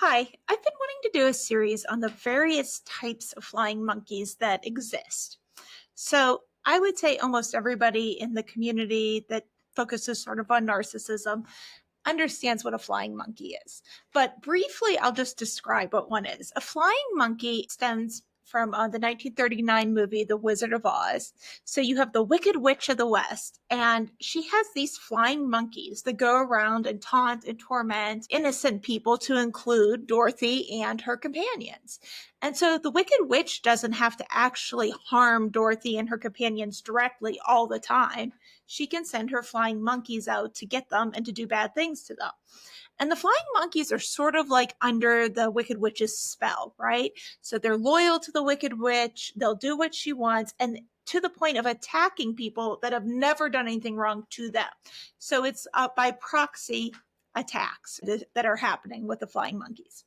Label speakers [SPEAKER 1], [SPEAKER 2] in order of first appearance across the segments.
[SPEAKER 1] Hi, I've been wanting to do a series on the various types of flying monkeys that exist. So I would say almost everybody in the community that focuses sort of on narcissism understands what a flying monkey is. But briefly, I'll just describe what one is. A flying monkey stems from the 1939 movie, The Wizard of Oz. So you have the Wicked Witch of the West, and she has these flying monkeys that go around and taunt and torment innocent people, to include Dorothy and her companions. And so the Wicked Witch doesn't have to actually harm Dorothy and her companions directly all the time. She can send her flying monkeys out to get them and to do bad things to them. And the flying monkeys are sort of like under the Wicked Witch's spell, right? So they're loyal to the Wicked Witch, they'll do what she wants, and to the point of attacking people that have never done anything wrong to them. So it's by proxy attacks that are happening with the flying monkeys.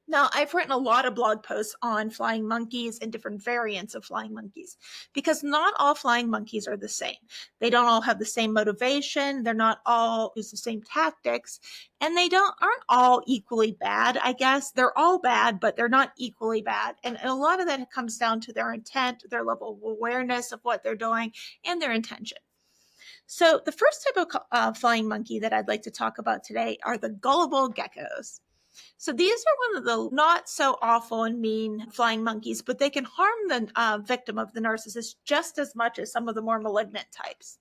[SPEAKER 1] Now, I've written a lot of blog posts on flying monkeys and different variants of flying monkeys because not all flying monkeys are the same. They don't all have the same motivation. They're not all use the same tactics, and they aren't all equally bad, I guess. They're all bad, but they're not equally bad. And a lot of that comes down to their intent, their level of awareness of what they're doing, and their intention. So the first type of flying monkey that I'd like to talk about today are the Gullible Geckos. So these are one of the not so awful and mean flying monkeys, but they can harm the victim of the narcissist just as much as some of the more malignant types.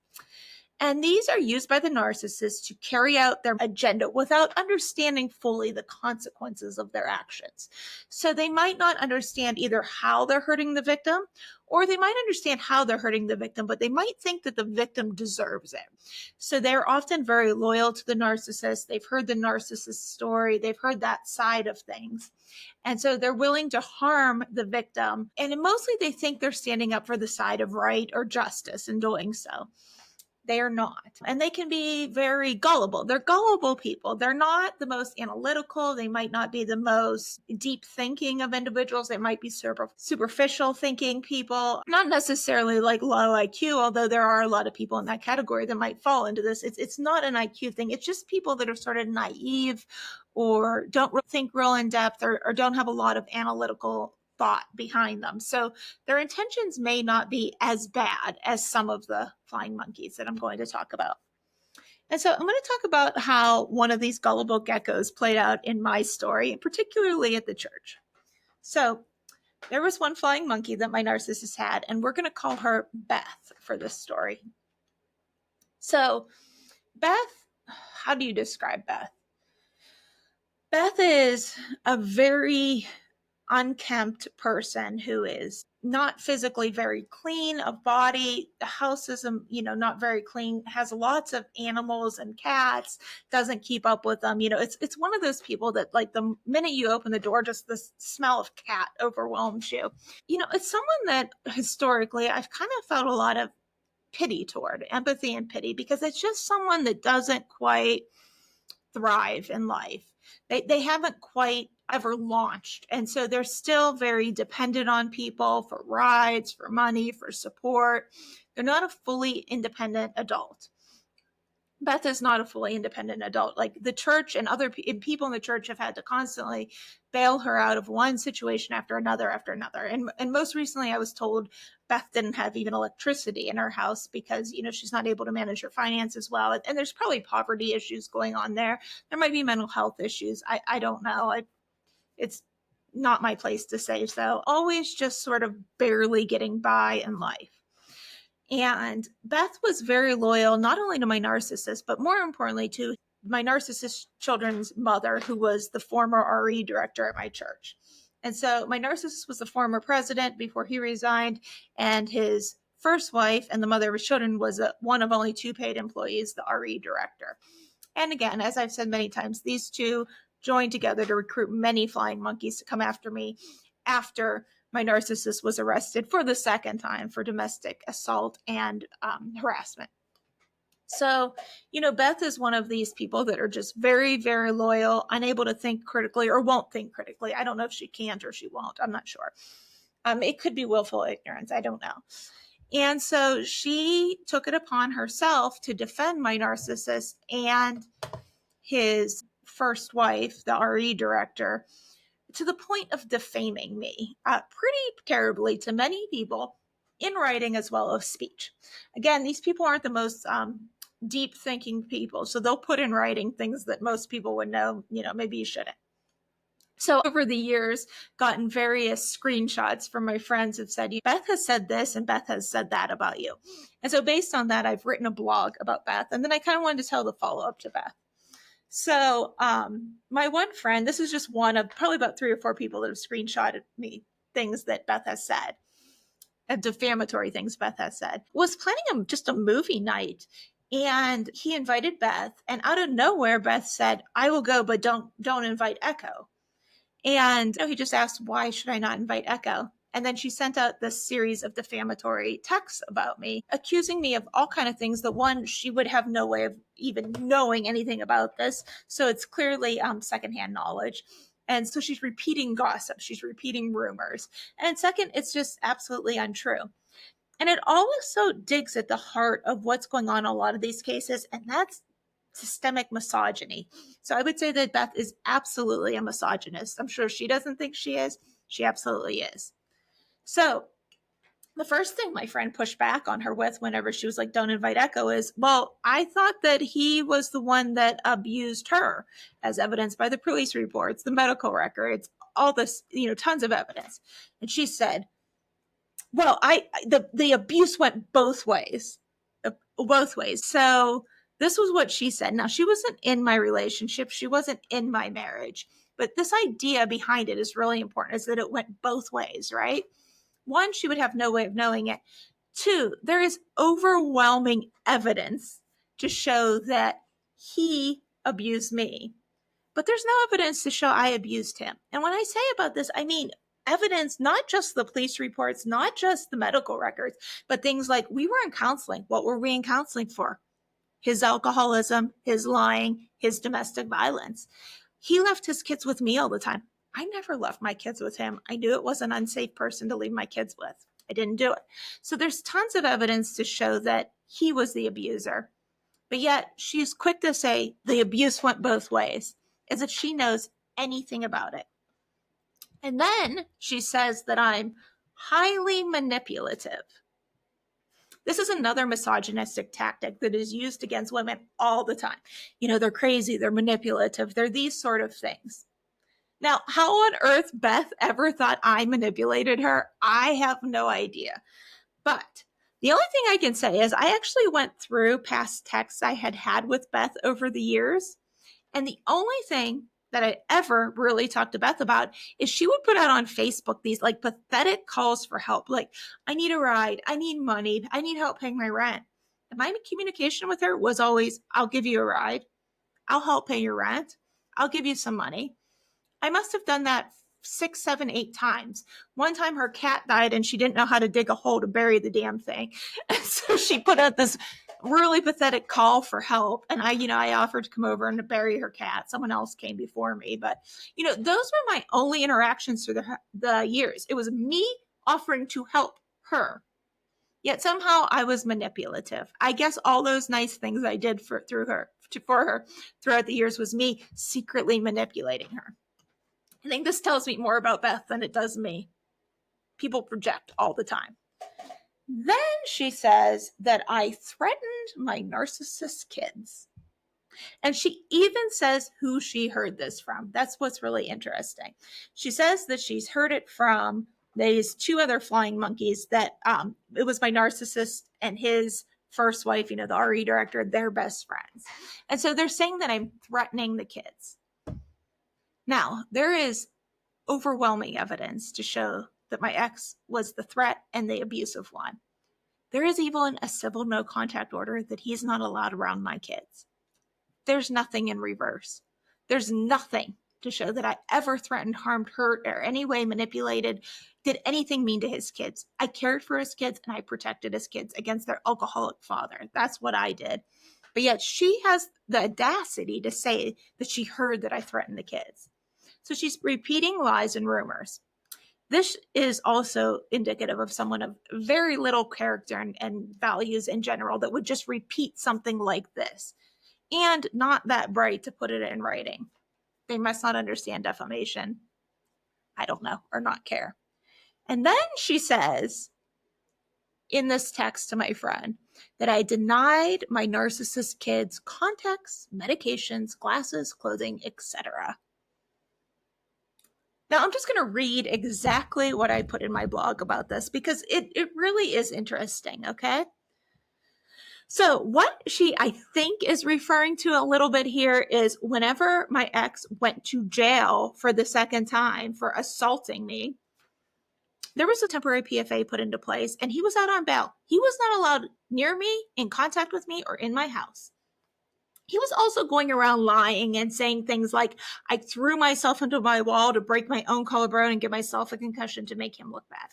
[SPEAKER 1] And these are used by the narcissist to carry out their agenda without understanding fully the consequences of their actions. So they might not understand either how they're hurting the victim, or they might understand how they're hurting the victim, but they might think that the victim deserves it. So they're often very loyal to the narcissist. They've heard the narcissist story. They've heard that side of things. And so they're willing to harm the victim. And mostly they think they're standing up for the side of right or justice in doing so. They are not. And they can be very gullible. They're gullible people. They're not the most analytical. They might not be the most deep thinking of individuals. They might be superficial thinking people, not necessarily like low IQ, although there are a lot of people in that category that might fall into this. It's not an IQ thing. It's just people that are sort of naive or don't think real in depth or don't have a lot of analytical thought behind them. So their intentions may not be as bad as some of the flying monkeys that I'm going to talk about. And so I'm going to talk about how one of these gullible geckos played out in my story, and particularly at the church. So there was one flying monkey that my narcissist had, and we're going to call her Beth for this story. So Beth, how do you describe Beth? Beth is a very unkempt person who is not physically very clean of body. The house is, not very clean, has lots of animals and cats, doesn't keep up with them. It's one of those people that like the minute you open the door, just the smell of cat overwhelms you. It's someone that historically I've kind of felt a lot of pity toward, empathy and pity, because it's just someone that doesn't quite thrive in life. They haven't quite ever launched. And so they're still very dependent on people for rides, for money, for support. They're not a fully independent adult. Beth is not a fully independent adult. Like the church and other people in the church have had to constantly bail her out of one situation after another. And most recently I was told Beth didn't have even electricity in her house because, she's not able to manage her finances well. And there's probably poverty issues going on there. There might be mental health issues. I don't know. It's not my place to say so. Always just sort of barely getting by in life. And Beth was very loyal, not only to my narcissist, but more importantly to my narcissist children's mother, who was the former RE director at my church. And so my narcissist was the former president before he resigned, and his first wife and the mother of his children was one of only two paid employees, the RE director. And again, as I've said many times, these two joined together to recruit many flying monkeys to come after me after my narcissist was arrested for the second time for domestic assault and harassment. So, Beth is one of these people that are just very, very loyal, unable to think critically or won't think critically. I don't know if she can't or she won't. I'm not sure. It could be willful ignorance. I don't know. And so she took it upon herself to defend my narcissist and his first wife, the RE director, to the point of defaming me pretty terribly to many people in writing as well as speech. Again, these people aren't the most deep thinking people, so they'll put in writing things that most people would know, maybe you shouldn't. So over the years, gotten various screenshots from my friends have said, Beth has said this and Beth has said that about you. And so based on that, I've written a blog about Beth. And then I kind of wanted to tell the follow-up to Beth. So my one friend, this is just one of probably about 3 or 4 people that have screenshotted me things that Beth has said, and defamatory things Beth has said, was planning just a movie night. And he invited Beth, and out of nowhere, Beth said, I will go, but don't invite Ekho. And he just asked, why should I not invite Ekho? And then she sent out this series of defamatory texts about me, accusing me of all kind of things. The one, she would have no way of even knowing anything about this. So it's clearly secondhand knowledge. And so she's repeating gossip. She's repeating rumors. And second, it's just absolutely untrue. And it also digs at the heart of what's going on in a lot of these cases. And that's systemic misogyny. So I would say that Beth is absolutely a misogynist. I'm sure she doesn't think she is. She absolutely is. So the first thing my friend pushed back on her with whenever she was like, don't invite Ekho, is, well, I thought that he was the one that abused her, as evidenced by the police reports, the medical records, all this, tons of evidence. And she said, well, the abuse went both ways. So this was what she said. Now, she wasn't in my relationship. She wasn't in my marriage. But this idea behind it is really important, is that it went both ways, right? One, she would have no way of knowing it. Two, there is overwhelming evidence to show that he abused me. But there's no evidence to show I abused him. And when I say about this, I mean evidence, not just the police reports, not just the medical records, but things like, we were in counseling. What were we in counseling for? His alcoholism, his lying, his domestic violence. He left his kids with me all the time. I never left my kids with him. I knew it was an unsafe person to leave my kids with. I didn't do it. So there's tons of evidence to show that he was the abuser. But yet she's quick to say the abuse went both ways, as if she knows anything about it. And then she says that I'm highly manipulative. This is another misogynistic tactic that is used against women all the time. They're crazy, they're manipulative, they're these sort of things. Now, how on earth Beth ever thought I manipulated her, I have no idea. But the only thing I can say is I actually went through past texts I had with Beth over the years. And the only thing that I ever really talked to Beth about is she would put out on Facebook these like pathetic calls for help. Like, I need a ride. I need money. I need help paying my rent. And my communication with her was always, I'll give you a ride. I'll help pay your rent. I'll give you some money. I must have done that 6, 7, 8 times. One time her cat died and she didn't know how to dig a hole to bury the damn thing. And so she put out this really pathetic call for help. And I offered to come over and to bury her cat. Someone else came before me. But, those were my only interactions through the years. It was me offering to help her. Yet somehow I was manipulative. I guess all those nice things I did for her throughout the years was me secretly manipulating her. I think this tells me more about Beth than it does me. People project all the time. Then she says that I threatened my narcissist kids. And she even says who she heard this from. That's what's really interesting. She says that she's heard it from these 2 other flying monkeys, that it was my narcissist and his first wife, the RE director, they're best friends. And so they're saying that I'm threatening the kids. Now, there is overwhelming evidence to show that my ex was the threat and the abusive one. There is even a civil no contact order that he's not allowed around my kids. There's nothing in reverse. There's nothing to show that I ever threatened, harmed, hurt, or any way manipulated, did anything mean to his kids. I cared for his kids and I protected his kids against their alcoholic father. That's what I did. But yet she has the audacity to say that she heard that I threatened the kids. So she's repeating lies and rumors. This is also indicative of someone of very little character and values in general that would just repeat something like this, and not that bright to put it in writing. They must not understand defamation. I don't know, or not care. And then she says in this text to my friend that I denied my narcissist kids contacts, medications, glasses, clothing, etc. Now, I'm just going to read exactly what I put in my blog about this because it really is interesting, okay? So, what she, I think, is referring to a little bit here is whenever my ex went to jail for the second time for assaulting me, there was a temporary PFA put into place and he was out on bail. He was not allowed near me, in contact with me, or in my house. He was also going around lying and saying things like, I threw myself into my wall to break my own collarbone and give myself a concussion to make him look bad.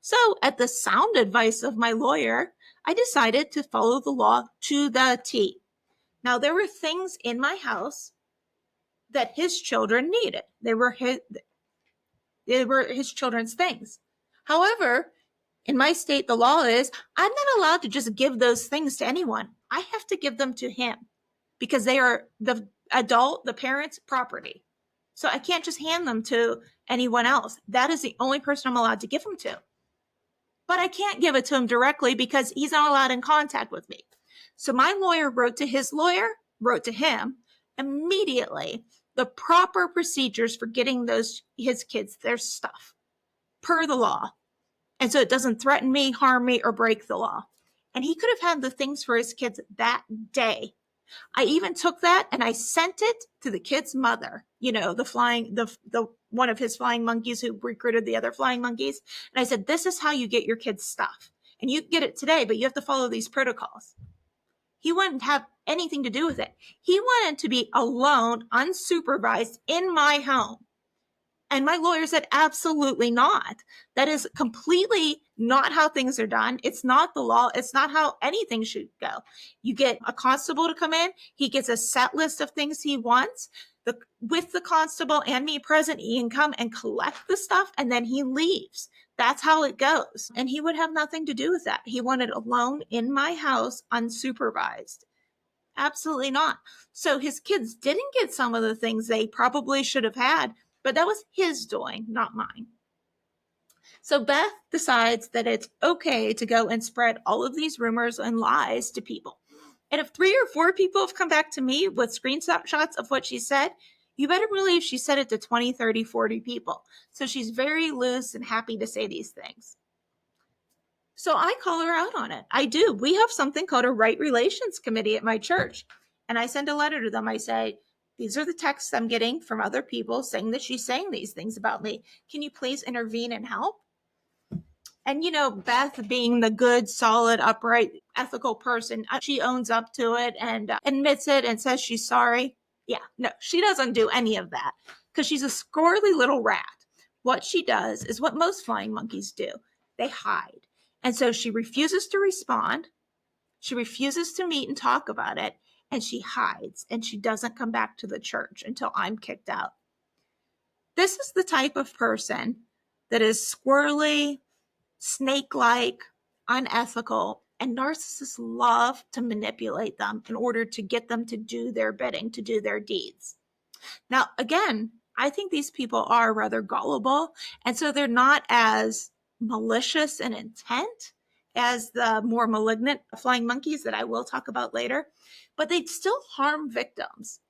[SPEAKER 1] So, at the sound advice of my lawyer, I decided to follow the law to the T. Now, there were things in my house that his children needed. They were his children's things. However, in my state, the law is I'm not allowed to just give those things to anyone. I have to give them to him because they are the adult, the parent's property. So I can't just hand them to anyone else. That is the only person I'm allowed to give them to. But I can't give it to him directly because he's not allowed in contact with me. So my lawyer wrote to his lawyer, wrote to him immediately the proper procedures for getting his kids their stuff per the law. And so it doesn't threaten me, harm me, or break the law. And he could have had the things for his kids that day. I even took that and I sent it to the kid's mother, the one of his flying monkeys who recruited the other flying monkeys. And I said, this is how you get your kids' stuff. And you can get it today, but you have to follow these protocols. He wouldn't have anything to do with it. He wanted to be alone, unsupervised in my home. And my lawyer said, absolutely not. That is completely not how things are done. It's not the law. It's not how anything should go. You get a constable to come in. He gets a set list of things he wants. With the constable and me present, he can come and collect the stuff and then he leaves. That's how it goes. And he would have nothing to do with that. He wanted alone in my house, unsupervised. Absolutely not. So his kids didn't get some of the things they probably should have had, but that was his doing, not mine. So Beth decides that it's okay to go and spread all of these rumors and lies to people. And if 3 or 4 people have come back to me with screenshots of what she said, you better believe she said it to 20, 30, 40 people. So she's very loose and happy to say these things. So I call her out on it. I do. We have something called a Right Relations Committee at my church. And I send a letter to them. I say, these are the texts I'm getting from other people saying that she's saying these things about me. Can you please intervene and help? And, Beth being the good, solid, upright, ethical person, she owns up to it and admits it and says she's sorry. Yeah, no, she doesn't do any of that because she's a squirrely little rat. What she does is what most flying monkeys do. They hide. And so she refuses to respond. She refuses to meet and talk about it. And she hides and she doesn't come back to the church until I'm kicked out. This is the type of person that is squirrely, snake-like, unethical, and narcissists love to manipulate them in order to get them to do their bidding, to do their deeds. Now, again, I think these people are rather gullible, and so they're not as malicious in intent as the more malignant flying monkeys that I will talk about later, but they still harm victims.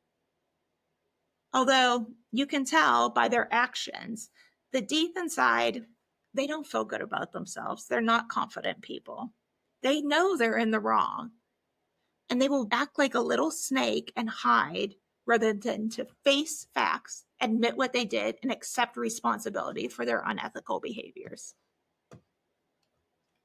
[SPEAKER 1] Although you can tell by their actions that deep inside, they don't feel good about themselves. They're not confident people. They know they're in the wrong, and they will act like a little snake and hide rather than to face facts, admit what they did, and accept responsibility for their unethical behaviors.